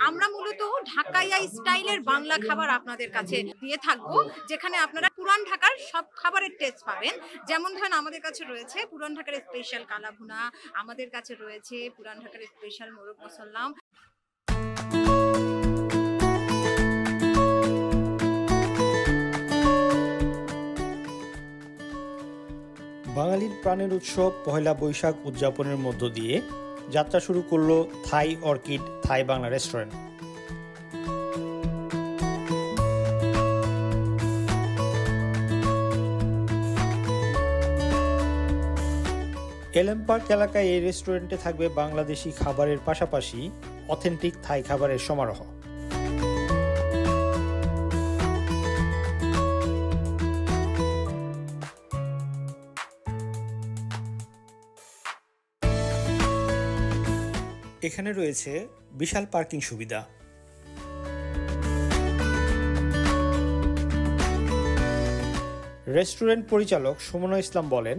আমরা মূলত ঢাকাইয়া স্টাইলের বাংলা খাবার আপনাদের কাছে দিয়ে থাকবো, যেখানে আপনারা পুরান ঢাকার সব খাবারের টেস্ট পাবেন। যেমন ধরেন আমাদের কাছে রয়েছে পুরান ঢাকার স্পেশাল কালাভুনা, আমাদের কাছে রয়েছে পুরান ঢাকার স্পেশাল মোরগ মশলা। বাঙালির প্রাণের উৎসব পহেলা বৈশাখ উদযাপনের মধ্য দিয়ে যাত্রা শুরু করলো থাই অর্কিড থাই বাংলা রেস্টুরেন্ট। এলএম পার্ক এলাকায় এই রেস্টুরেন্টে থাকবে বাংলাদেশি খাবারের পাশাপাশি অথেন্টিক থাই খাবারের সমারোহ। এখানে রয়েছে বিশাল পার্কিং সুবিধা। রেস্টুরেন্ট পরিচালক সুমনা ইসলাম বলেন,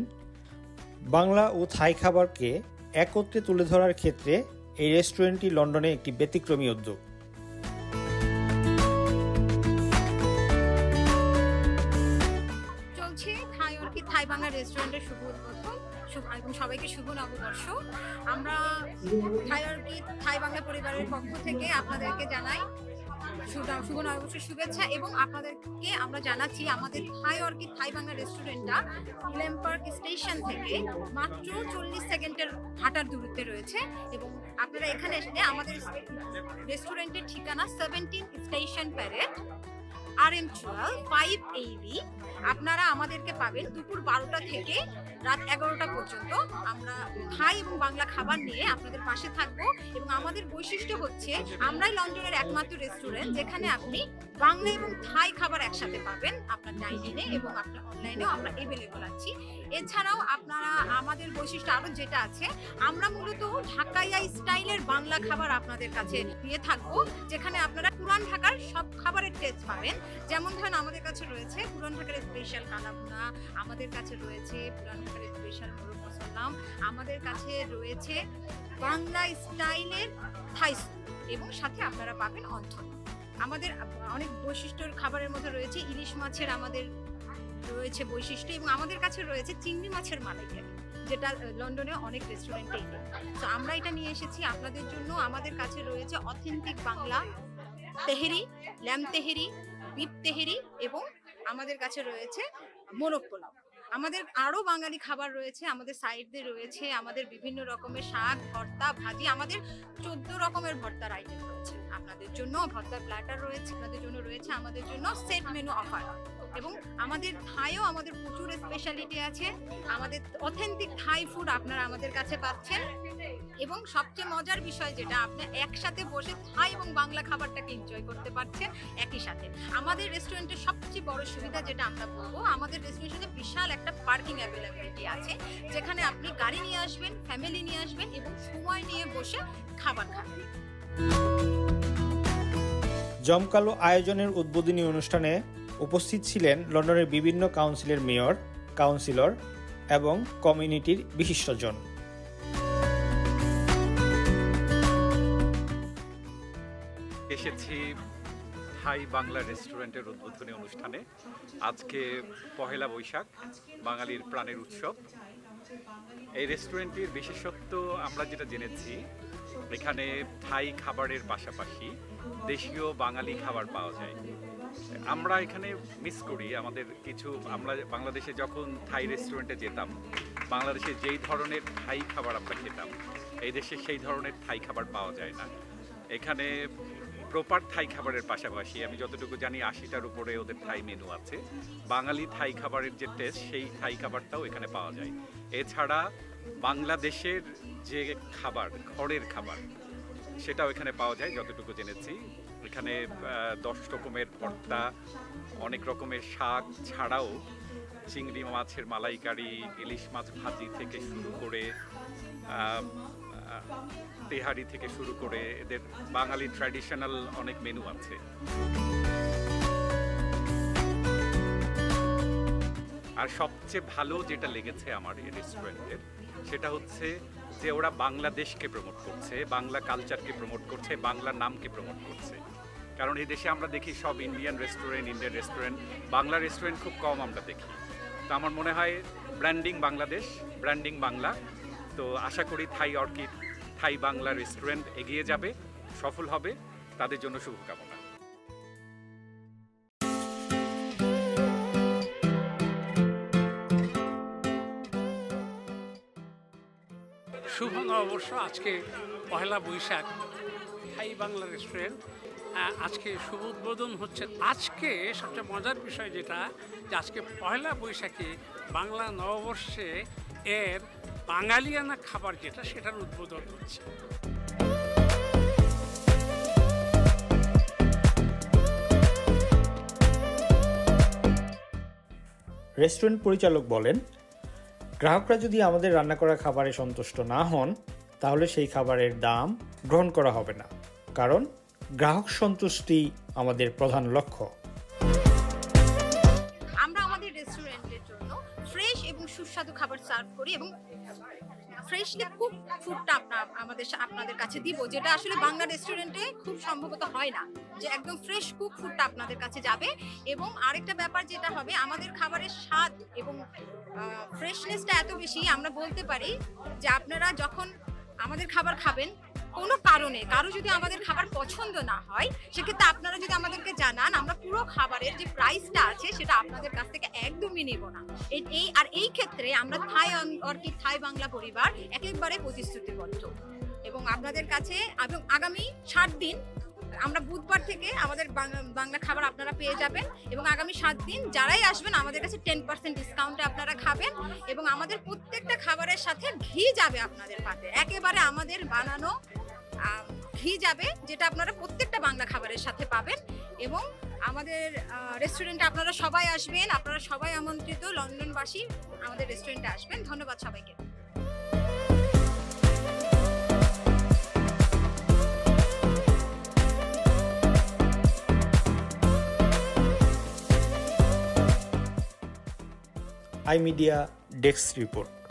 বাংলা ও থাই খাবারকে একত্রে তুলে ধরার ক্ষেত্রে এই রেস্টুরেন্টটি লন্ডনে একটি ব্যতিক্রমী উদ্যোগ। চলছে থাই অর্কিড থাই বাংলা রেস্টুরেন্টের শুভ উদ্বোধন এবং সবাইকে শুভ নববর্ষ। আমরা থাই অর্কিড থাই বাংলা পরিবারের পক্ষ থেকে আপনাদেরকে জানাই শুভ নববর্ষের শুভেচ্ছা, এবং আপনাদেরকে আমরা জানাচ্ছি আমাদের থাই অর্কিড থাই বাংলা রেস্টুরেন্টটা এলএম পার্ক স্টেশন থেকে মাত্র 40 সেকেন্ডের হাঁটার দূরত্বে রয়েছে। এবং আপনারা এখানে এসে আমাদের রেস্টুরেন্টের ঠিকানা 17 স্টেশন প্যারেড RM12 5AB। আপনারা আমাদেরকে পাবেন দুপুর 12টা থেকে রাত 11টা পর্যন্ত। আমরা থাই এবং বাংলা খাবার নিয়ে আপনাদের পাশে থাকবো, এবং আমাদের বৈশিষ্ট্য হচ্ছে আমরাই লন্ডনের একমাত্র রেস্টুরেন্ট যেখানে আপনি বাংলা এবং থাই খাবার একসাথে পাবেন আপনার ডাইনিংয়ে, এবং আপনার অনলাইনেও আমরা এভেলেবল আছি। এছাড়াও আপনারা আমাদের বৈশিষ্ট্য আরো যেটা আছে, আমরা মূলত ঢাকাইয়া স্টাইলের বাংলা খাবার আপনাদের কাছে দিয়ে থাকবো, যেখানে আপনারা পুরান ঢাকার সব খাবারের টেস্ট পাবেন। যেমন ধরেন আমাদের কাছে রয়েছে পুরান ঢাকার স্পেশাল কালাভুনা, আমাদের কাছে রয়েছে পুরান ঢাকার স্পেশাল মোরগ মশলা, আমাদের কাছে রয়েছে বাংলা স্টাইলের থাই স্যুপ, এবং সাথে আপনারা পাবেন অন্থন। আমাদের অনেক বৈশিষ্ট্যর খাবারের মধ্যে রয়েছে ইলিশ মাছের আমাদের রয়েছে বৈশিষ্ট্য, এবং আমাদের কাছে রয়েছে চিংড়ি মাছের মালাইকারি, যেটা লন্ডনে অনেক রেস্টুরেন্টেই নেই। তো আমরা এটা নিয়ে এসেছি আপনাদের জন্য। আমাদের কাছে রয়েছে authentic Bangla Tehri, lamb Tehri, beef Tehri, এবং আমাদের কাছে রয়েছে মোরগ পোলাও। আমাদের আরো বাঙালি খাবার রয়েছে, আমাদের সাইডে রয়েছে আমাদের বিভিন্ন রকমের শাক, ভর্তা, ভাজি, আমাদের 14 রকমের ভর্তার আইটেম রয়েছে আপনাদের জন্য। ভর্তার প্ল্যাটার রয়েছে আপনাদের জন্য, রয়েছে আমাদের জন্য সেট মেনু অফার, এবং আমাদের থাইও আমাদের প্রচুর স্পেশালিটি আছে। আমাদের অথেন্টিক থাই ফুড আপনারা আমাদের কাছে পাচ্ছেন, এবং সবচেয়ে মজার বিষয় যেটা, আপনি একসাথে বসে থাই এবং বাংলা খাবারটাকে এনজয় করতে পারছেন একই সাথে। আমাদের রেস্টুরেন্টের সবচেয়ে বড় সুবিধা যেটা আমরা বলবো, আমাদের রেস্টুরেন্টে বিশাল একটা পার্কিং অ্যাভেলেবিলিটি আছে, যেখানে আপনি গাড়ি নিয়ে আসবেন, ফ্যামিলি নিয়ে আসবেন, এবং সময় নিয়ে বসে খাবার খাবেন। জমকালো আয়োজনের উদ্বোধনী অনুষ্ঠানে উপস্থিত ছিলেন লন্ডনের বিভিন্ন কাউন্সিলের মেয়র, কাউন্সিলর এবং কমিউনিটির বিশিষ্টজন। এসেছি থাই বাংলা রেস্টুরেন্টের উদ্বোধনী অনুষ্ঠানে। আজকে পহেলা বৈশাখ, বাঙালির প্রাণের উৎসব। এই রেস্টুরেন্টটির বিশেষত্ব আমরা যেটা জেনেছি, এখানে থাই খাবারের পাশাপাশি দেশীয় বাঙালি খাবার পাওয়া যায়। আমরা এখানে মিস করি আমাদের কিছু, আমরা বাংলাদেশে যখন থাই রেস্টুরেন্টে যেতাম, বাংলাদেশে যেই ধরনের থাই খাবার আমরা খেতাম, এই দেশে সেই ধরনের থাই খাবার পাওয়া যায় না। এখানে প্রপার থাই খাবারের পাশাপাশি আমি যতটুকু জানি 80টার উপরে ওদের থাই মেনু আছে। বাঙালি থাই খাবারের যে টেস্ট, সেই থাই খাবারটাও এখানে পাওয়া যায়। এছাড়া বাংলাদেশের যে খাবার, ঘরের খাবার, সেটাও এখানে পাওয়া যায় যতটুকু জেনেছি। এখানে 10 রকমের ভর্তা, অনেক রকমের শাক ছাড়াও চিংড়ি মাছের মালাইকারি, ইলিশ মাছ ভাজি থেকে শুরু করে তেহারি থেকে শুরু করে এদের বাঙালি ট্র্যাডিশনাল অনেক মেনু আছে। আর সবচেয়ে ভালো যেটা লেগেছে আমার এই রেস্টুরেন্টের, সেটা হচ্ছে যে ওরা বাংলাদেশকে প্রমোট করছে, বাংলা কালচারকে প্রমোট করছে, বাংলা নামকে প্রমোট করছে। কারণ এই দেশে আমরা দেখি সব ইন্ডিয়ান রেস্টুরেন্ট, বাংলা রেস্টুরেন্ট খুব কম আমরা দেখি। তো আমার মনে হয় ব্র্যান্ডিং বাংলাদেশ, ব্র্যান্ডিং বাংলা। তো আশা করি থাই অর্কিড, থাই বাংলা রেস্টুরেন্ট এগিয়ে যাবে, সফল হবে, তাদের জন্য শুভকামনা। শুভ নববর্ষ, আজকে পহেলা বৈশাখ। থাই বাংলা রেস্টুরেন্ট আজকে শুভ উদ্বোধন হচ্ছে। আজকে সবচেয়ে মজার বিষয় যেটা, যে আজকে পহেলা বৈশাখে বাংলা নববর্ষে এর বাঙালিয়ানা খাবার যেটা, সেটার উদ্বোধন হচ্ছে। রেস্টুরেন্ট পরিচালক বলেন, গ্রাহকরা যদি আমাদের রান্না করা খাবারে সন্তুষ্ট না হন, তাহলে সেই খাবারের দাম গ্রহণ করা হবে না, কারণ গ্রাহক সন্তুষ্টি আমাদের প্রধান লক্ষ্য। আমরা আমাদের রেস্টুরেন্টের জন্য ফ্রেশ এবং সুস্বাদু খাবার সার্ভ করি এবং ফ্রেশলি কুক ফুডটা আপনাদের কাছে দিব, যেটা আসলে বাংলা রেস্টুরেন্টে খুব সম্ভবত হয় না, যে একদম ফ্রেশ কুক ফুডটা আপনাদের কাছে যাবে। এবং আরেকটা ব্যাপার যেটা হবে, আমাদের খাবারের স্বাদ এবং ফ্রেশনেসটা এত বেশি, আমরা বলতে পারি যে আপনারা যখন আমাদের খাবার খাবেন, কোনো কারণে কারো যদি আমাদের খাবার পছন্দ না হয়, সেক্ষেত্রে আপনারা যদি আমাদেরকে জানান, আমরা পুরো খাবারের যে প্রাইসটা আছে সেটা আপনাদের কাছ থেকে একদমই নেব না। এই ক্ষেত্রে আমরা থাই অর্কিড, থাই বাংলা পরিবার একেবারে প্রতিশ্রুতিবদ্ধ। এবং আপনাদের কাছে এবং আগামী 7 দিন, আমরা বুধবার থেকে আমাদের বাংলা খাবার আপনারা পেয়ে যাবেন, এবং আগামী 7 দিন যারাই আসবেন আমাদের কাছে 10% ডিসকাউন্টে আপনারা খাবেন। এবং আমাদের প্রত্যেকটা খাবারের সাথে ঘি যাবে আপনাদের পাতে, একেবারে আমাদের বানানো ঘি যাবে, যেটা আপনারা প্রত্যেকটা বাংলা খাবারের সাথে পাবেন। এবং আমাদের রেস্টুরেন্টে আপনারা সবাই আসবেন, আপনারা সবাই আমন্ত্রিত, লন্ডনবাসী আমাদের রেস্টুরেন্টে আসবেন। ধন্যবাদ সবাইকে। I media desk report.